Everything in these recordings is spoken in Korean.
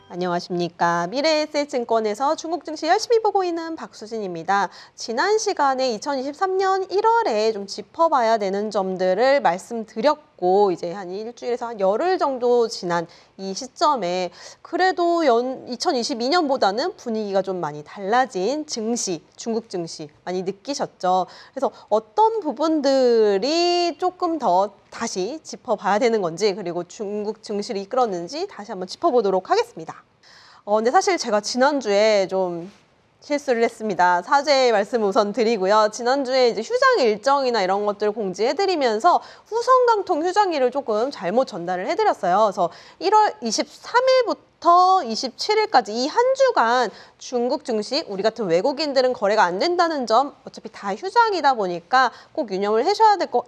안녕하십니까. 미래에셋증권에서 중국 증시 열심히 보고 있는 박수진입니다. 지난 시간에 2023년 1월에 좀 짚어봐야 되는 점들을 말씀드렸고 이제 한 일주일에서 한 열흘 정도 지난 이 시점에 그래도 2022년보다는 분위기가 좀 많이 달라진 증시, 중국 증시 많이 느끼셨죠. 그래서 어떤 부분들이 조금 더 다시 짚어봐야 되는 건지 그리고 중국 증시를 이끌었는지 다시 한번 짚어보도록 하겠습니다. 근데 사실 제가 지난주에 좀 실수를 했습니다. 사죄의 말씀을 우선 드리고요. 지난주에 이제 휴장 일정이나 이런 것들을 공지해드리면서 후성강통 휴장일을 조금 잘못 전달을 해드렸어요. 그래서 1월 23일부터 27일까지 이 한 주간 중국 증시, 우리 같은 외국인들은 거래가 안 된다는 점 어차피 다 휴장이다 보니까 꼭 유념을 하셔야 될 것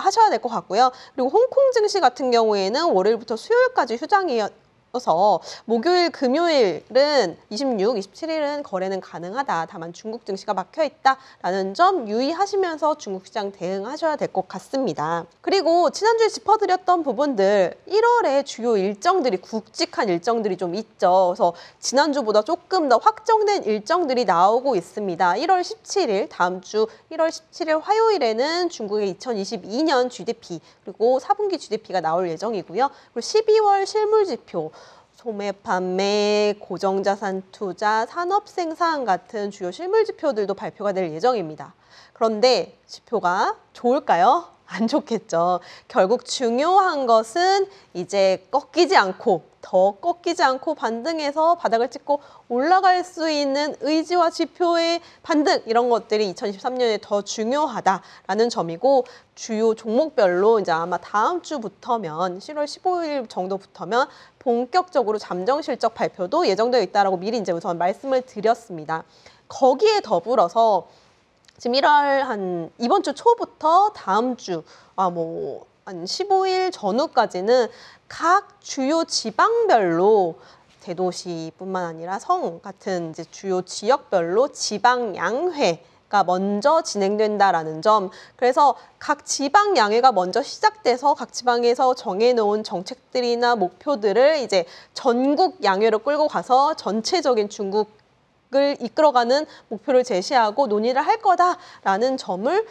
같고요. 그리고 홍콩 증시 같은 경우에는 월요일부터 수요일까지 휴장이어서 목요일, 금요일은 26, 27일은 거래는 가능하다. 다만 중국 증시가 막혀있다라는 점 유의하시면서 중국 시장 대응하셔야 될 것 같습니다. 그리고 지난주에 짚어드렸던 부분들 1월에 주요 일정들이 굵직한 일정들이 좀 있죠. 그래서 지난주보다 조금 더 확정된 일정들이 나오고 있습니다. 1월 17일 다음 주 1월 17일 화요일에는 중국의 2022년 GDP 그리고 4분기 GDP가 나올 예정이고요. 그리고 12월 실물지표 소매, 판매, 고정자산 투자, 산업 생산 같은 주요 실물 지표들도 발표가 될 예정입니다. 그런데 지표가 좋을까요? 안 좋겠죠. 결국 중요한 것은 이제 더 꺾이지 않고 반등해서 바닥을 찍고 올라갈 수 있는 의지와 지표의 반등 이런 것들이 2023년에 더 중요하다라는 점이고 주요 종목별로 이제 아마 다음 주부터면 10월 15일 정도부터면 본격적으로 잠정 실적 발표도 예정되어 있다라고 미리 이제 우선 말씀을 드렸습니다. 거기에 더불어서 지금 1월 이번 주 초부터 다음 주 한 15일 전후까지는 각 주요 지방별로 대도시뿐만 아니라 성 같은 이제 주요 지역별로 지방 양회가 먼저 진행된다라는 점. 그래서 각 지방 양회가 먼저 시작돼서 각 지방에서 정해놓은 정책들이나 목표들을 이제 전국 양회로 끌고 가서 전체적인 중국 을 이끌어가는 목표를 제시하고 논의를 할 거다라는 점을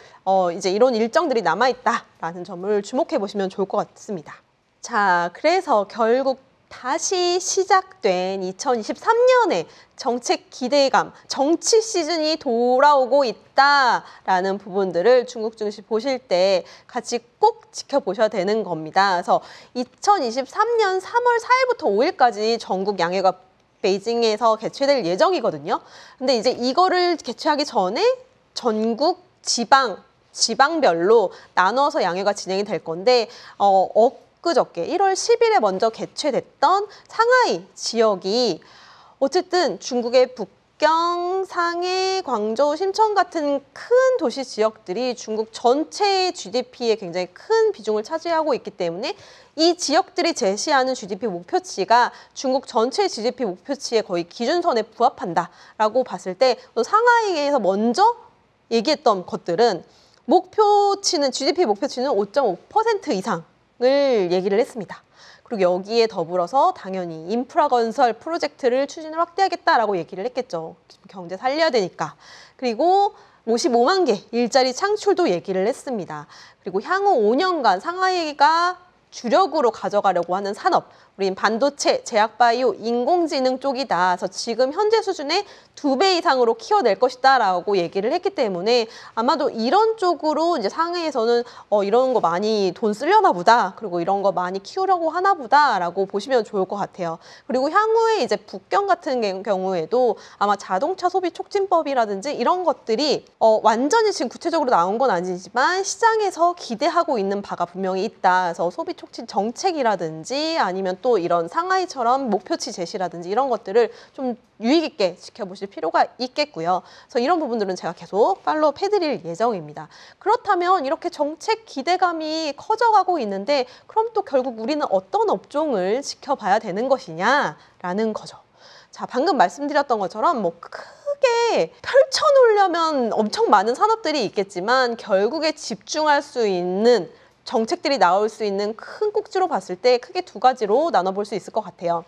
이제 이런 일정들이 남아있다라는 점을 주목해 보시면 좋을 것 같습니다. 자, 그래서 결국 다시 시작된 2023년에 정책 기대감, 정치 시즌이 돌아오고 있다라는 부분들을 중국 증시 보실 때 같이 꼭 지켜보셔야 되는 겁니다. 그래서 2023년 3월 4일부터 5일까지 전국 양회가 베이징에서 개최될 예정이거든요. 근데 이제 이거를 개최하기 전에 전국 지방별로 나눠서 양회가 진행이 될 건데 엊그저께 1월 10일에 먼저 개최됐던 상하이 지역이 어쨌든 중국의 북경, 상해, 광저우, 심천 같은 큰 도시 지역들이 중국 전체의 GDP에 굉장히 큰 비중을 차지하고 있기 때문에 이 지역들이 제시하는 GDP 목표치가 중국 전체 GDP 목표치에 거의 기준선에 부합한다라고 봤을 때 상하이에서 먼저 얘기했던 것들은 GDP 목표치는 5.5% 이상을 얘기를 했습니다. 그리고 여기에 더불어서 당연히 인프라 건설 프로젝트를 추진을 확대하겠다라고 얘기를 했겠죠. 경제 살려야 되니까. 그리고 55만 개 일자리 창출도 얘기를 했습니다. 그리고 향후 5년간 상하이가 주력으로 가져가려고 하는 산업, 우린 반도체, 제약바이오, 인공지능 쪽이다. 그래서 지금 현재 수준의 2배 이상으로 키워낼 것이다 라고 얘기를 했기 때문에 아마도 이런 쪽으로 이제 상해에서는 이런 거 많이 돈 쓰려나 보다. 그리고 이런 거 많이 키우려고 하나 보다 라고 보시면 좋을 것 같아요. 그리고 향후에 이제 북경 같은 경우에도 아마 자동차 소비 촉진법이라든지 이런 것들이 완전히 지금 구체적으로 나온 건 아니지만 시장에서 기대하고 있는 바가 분명히 있다. 그래서 소비 촉진 정책이라든지 아니면 또 이런 상하이처럼 목표치 제시라든지 이런 것들을 좀 유의 깊게 지켜보실 필요가 있겠고요. 그래서 이런 부분들은 제가 계속 팔로우 해드릴 예정입니다. 그렇다면 이렇게 정책 기대감이 커져가고 있는데 그럼 또 결국 우리는 어떤 업종을 지켜봐야 되는 것이냐라는 거죠. 자, 방금 말씀드렸던 것처럼 뭐 크게 펼쳐놓으려면 엄청 많은 산업들이 있겠지만 결국에 집중할 수 있는 정책들이 나올 수 있는 큰 꼭지로 봤을 때 크게 두 가지로 나눠볼 수 있을 것 같아요.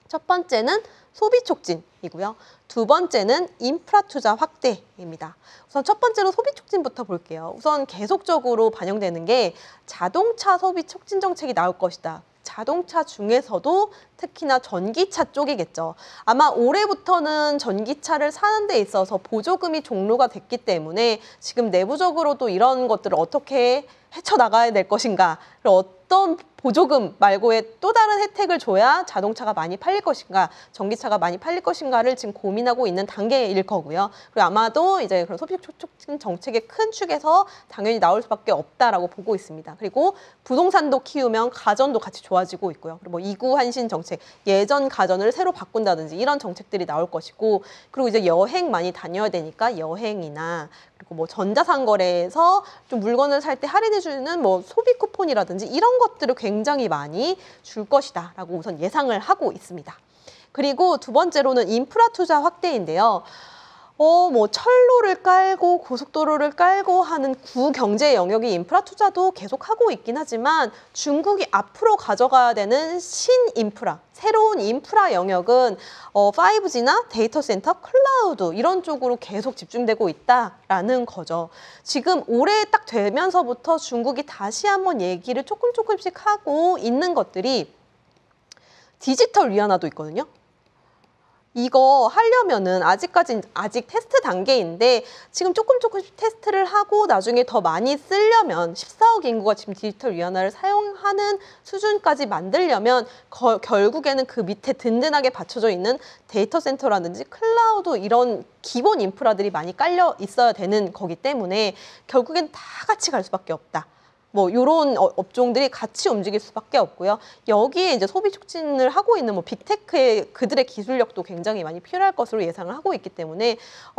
첫 번째는 소비 촉진이고요. 두 번째는 인프라 투자 확대입니다. 우선 첫 번째로 소비 촉진부터 볼게요. 우선 계속적으로 반영되는 게 자동차 소비 촉진 정책이 나올 것이다. 자동차 중에서도 특히나 전기차 쪽이겠죠. 아마 올해부터는 전기차를 사는 데 있어서 보조금이 종료가 됐기 때문에 지금 내부적으로도 이런 것들을 어떻게 헤쳐나가야 될 것인가, 어떤 보조금 말고의 또 다른 혜택을 줘야 자동차가 많이 팔릴 것인가, 전기차가 많이 팔릴 것인가를 지금 고민하고 있는 단계일 거고요. 그리고 아마도 이제 그런 소비 촉진 정책의 큰 축에서 당연히 나올 수밖에 없다라고 보고 있습니다. 그리고 부동산도 키우면 가전도 같이 좋아지고 있고요. 그리고 뭐 2구 한신 정책, 예전 가전을 새로 바꾼다든지 이런 정책들이 나올 것이고, 그리고 이제 여행 많이 다녀야 되니까 여행이나 그리고 뭐 전자상거래에서 좀 물건을 살 때 할인해주는 뭐 소비 쿠폰이라든지 이런 것들을 굉장히 많이 줄 것이다라고 우선 예상을 하고 있습니다. 그리고 두 번째로는 인프라 투자 확대인데요. 뭐 철로를 깔고 고속도로를 깔고 하는 구경제 영역의 인프라 투자도 계속 하고 있긴 하지만 중국이 앞으로 가져가야 되는 신인프라, 새로운 인프라 영역은 5G나 데이터 센터, 클라우드 이런 쪽으로 계속 집중되고 있다라는 거죠. 지금 올해 딱 되면서부터 중국이 다시 한번 얘기를 조금씩 하고 있는 것들이 디지털 위안화도 있거든요. 이거 하려면은 아직 테스트 단계인데 지금 조금씩 테스트를 하고 나중에 더 많이 쓰려면 14억 인구가 지금 디지털 위안화를 사용하는 수준까지 만들려면 결국에는 그 밑에 든든하게 받쳐져 있는 데이터 센터라든지 클라우드 이런 기본 인프라들이 많이 깔려 있어야 되는 거기 때문에 결국엔 다 같이 갈 수밖에 없다. 뭐 이런 업종들이 같이 움직일 수밖에 없고요. 여기에 이제 소비 촉진을 하고 있는 뭐 빅테크의 그들의 기술력도 굉장히 많이 필요할 것으로 예상을 하고 있기 때문에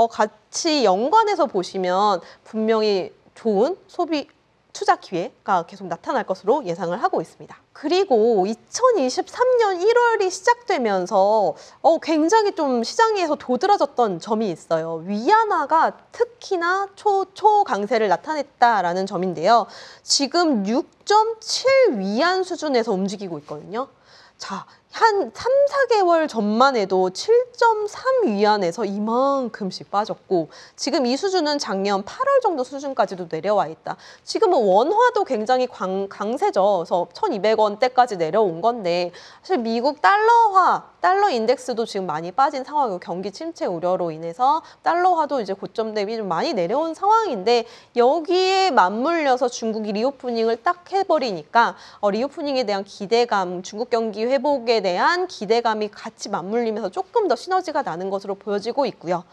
같이 연관해서 보시면 분명히 좋은 소비 투자 기회가 계속 나타날 것으로 예상을 하고 있습니다. 그리고 2023년 1월이 시작되면서 굉장히 좀 시장에서 도드라졌던 점이 있어요. 위안화가 특히나 초강세를 나타냈다라는 점인데요. 지금 6.7 위안 수준에서 움직이고 있거든요. 자, 한 3, 4개월 전만 해도 7.3 위안에서 이만큼씩 빠졌고 지금 이 수준은 작년 8월 정도 수준까지도 내려와 있다. 지금은 원화도 굉장히 강세죠. 그래서 1,200원대까지 내려온 건데 사실 미국 달러 인덱스도 지금 많이 빠진 상황이고 경기 침체 우려로 인해서 달러화도 이제 고점 대비 좀 많이 내려온 상황인데 여기에 맞물려서 중국이 리오프닝을 딱 해버리니까 리오프닝에 대한 기대감, 중국 경기 회복에 대한 기대감이 같이 맞물리면서 조금 더 시너지가 나는 것으로 보여지고 있고요.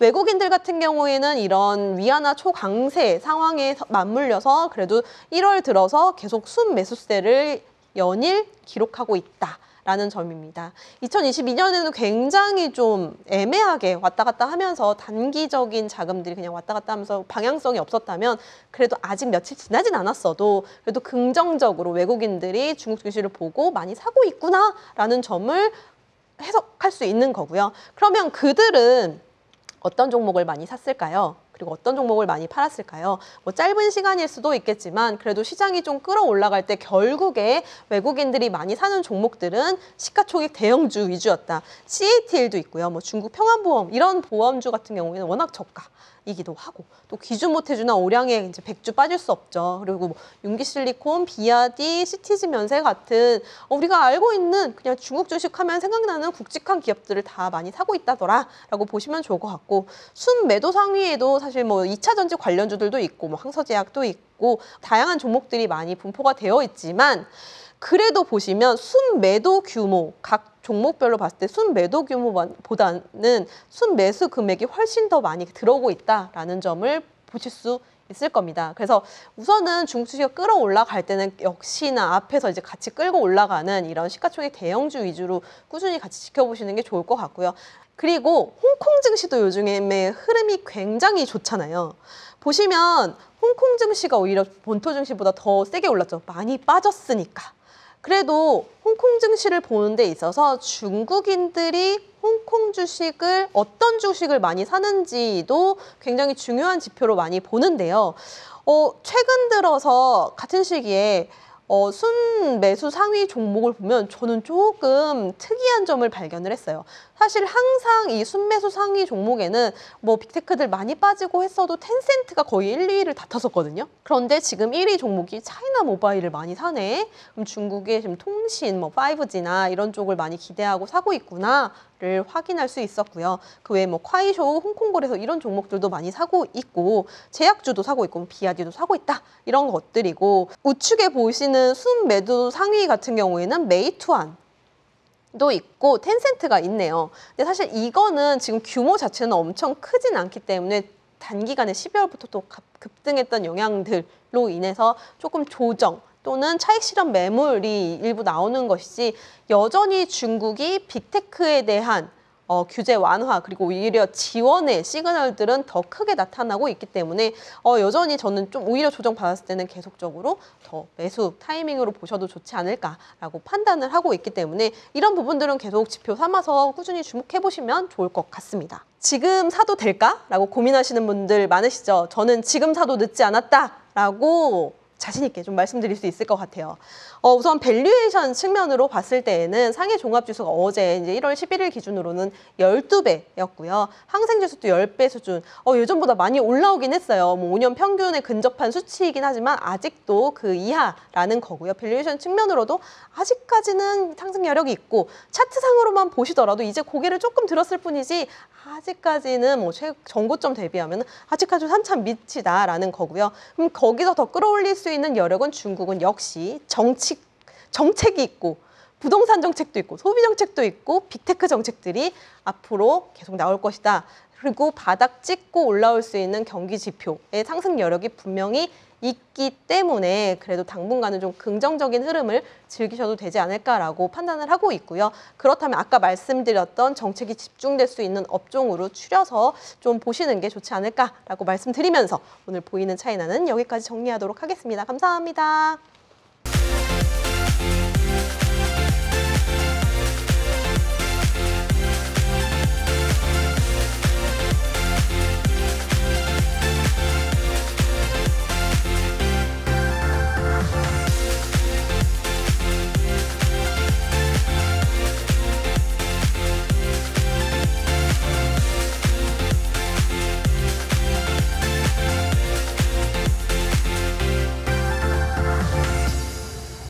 외국인들 같은 경우에는 이런 위안화 초강세 상황에 맞물려서 그래도 1월 들어서 계속 순매수세를 연일 기록하고 있다라는 점입니다. 2022년에는 굉장히 좀 애매하게 왔다 갔다 하면서 단기적인 자금들이 그냥 왔다 갔다 하면서 방향성이 없었다면 그래도 아직 며칠 지나진 않았어도 그래도 긍정적으로 외국인들이 중국 증시를 보고 많이 사고 있구나라는 점을 해석할 수 있는 거고요. 그러면 그들은 어떤 종목을 많이 샀을까요? 그리고 어떤 종목을 많이 팔았을까요? 뭐 짧은 시간일 수도 있겠지만 그래도 시장이 좀 끌어올라갈 때 결국에 외국인들이 많이 사는 종목들은 시가총액 대형주 위주였다. CATL도 있고요. 뭐 중국 평안보험 이런 보험주 같은 경우에는 워낙 저가이기도 하고 또 귀주모태주나 오량에 이제 백주 빠질 수 없죠. 그리고 뭐 윤기실리콘, 비아디, 시티즈면세 같은 우리가 알고 있는 그냥 중국 주식하면 생각나는 굵직한 기업들을 다 많이 사고 있다더라라고 보시면 좋을 것 같고 순매도 상위에도 사실 뭐 2차 전지 관련주들도 있고 뭐 항서제약도 있고 다양한 종목들이 많이 분포가 되어 있지만 그래도 보시면 순매도 규모 각 종목별로 봤을 때 순매도 규모보다는 순매수 금액이 훨씬 더 많이 들어오고 있다라는 점을 보실 수 있을 겁니다. 그래서 우선은 중국 주식이 끌어올라갈 때는 역시나 앞에서 이제 같이 끌고 올라가는 이런 시가총액 대형주 위주로 꾸준히 같이 지켜보시는 게 좋을 것 같고요. 그리고 홍콩 증시도 요즘에 흐름이 굉장히 좋잖아요. 보시면 홍콩 증시가 오히려 본토 증시보다 더 세게 올랐죠. 많이 빠졌으니까. 그래도 홍콩 증시를 보는 데 있어서 중국인들이 홍콩 주식을 어떤 주식을 많이 사는지도 굉장히 중요한 지표로 많이 보는데요. 최근 들어서 같은 시기에 순매수 상위 종목을 보면 저는 조금 특이한 점을 발견을 했어요. 사실 항상 이 순매수 상위 종목에는 뭐 빅테크들 많이 빠지고 했어도 텐센트가 거의 1, 2위를 다퉜었거든요. 그런데 지금 1위 종목이 차이나 모바일을 많이 사네. 그럼 중국의 지금 통신, 뭐 5G나 이런 쪽을 많이 기대하고 사고 있구나를 확인할 수 있었고요. 그 외에 뭐 콰이쇼, 홍콩거래소 이런 종목들도 많이 사고 있고 제약주도 사고 있고 비아디도 사고 있다. 이런 것들이고 우측에 보시는 순매도 상위 같은 경우에는 메이투안 도 있고 텐센트가 있네요. 근데 사실 이거는 지금 규모 자체는 엄청 크진 않기 때문에 단기간에 12월부터 또 급등했던 영향들로 인해서 조금 조정 또는 차익 실현 매물이 일부 나오는 것이지 여전히 중국이 빅테크에 대한 규제 완화 그리고 오히려 지원의 시그널들은 더 크게 나타나고 있기 때문에 여전히 저는 좀 오히려 조정받았을 때는 계속적으로 더 매수 타이밍으로 보셔도 좋지 않을까라고 판단을 하고 있기 때문에 이런 부분들은 계속 지표 삼아서 꾸준히 주목해 보시면 좋을 것 같습니다. 지금 사도 될까라고 고민하시는 분들 많으시죠? 저는 지금 사도 늦지 않았다라고 자신 있게 좀 말씀드릴 수 있을 것 같아요. 우선 밸류에이션 측면으로 봤을 때에는 상해 종합지수가 어제 이제 1월 11일 기준으로는 12배였고요. 항생지수도 10배 수준. 예전보다 많이 올라오긴 했어요. 뭐 5년 평균에 근접한 수치이긴 하지만 아직도 그 이하라는 거고요. 밸류에이션 측면으로도 아직까지는 상승 여력이 있고 차트상으로만 보시더라도 이제 고개를 조금 들었을 뿐이지 아직까지는 뭐 전고점 대비하면 아직까지 한참 밑이다라는 거고요. 그럼 거기서 더 끌어올릴 수 있는 여력은 중국은 역시 정책이 있고 부동산 정책도 있고 소비 정책도 있고 빅테크 정책들이 앞으로 계속 나올 것이다. 그리고 바닥 찍고 올라올 수 있는 경기 지표의 상승 여력이 분명히 있기 때문에 그래도 당분간은 좀 긍정적인 흐름을 즐기셔도 되지 않을까라고 판단을 하고 있고요. 그렇다면 아까 말씀드렸던 정책이 집중될 수 있는 업종으로 추려서 좀 보시는 게 좋지 않을까라고 말씀드리면서 오늘 보이는 차이나는 여기까지 정리하도록 하겠습니다. 감사합니다.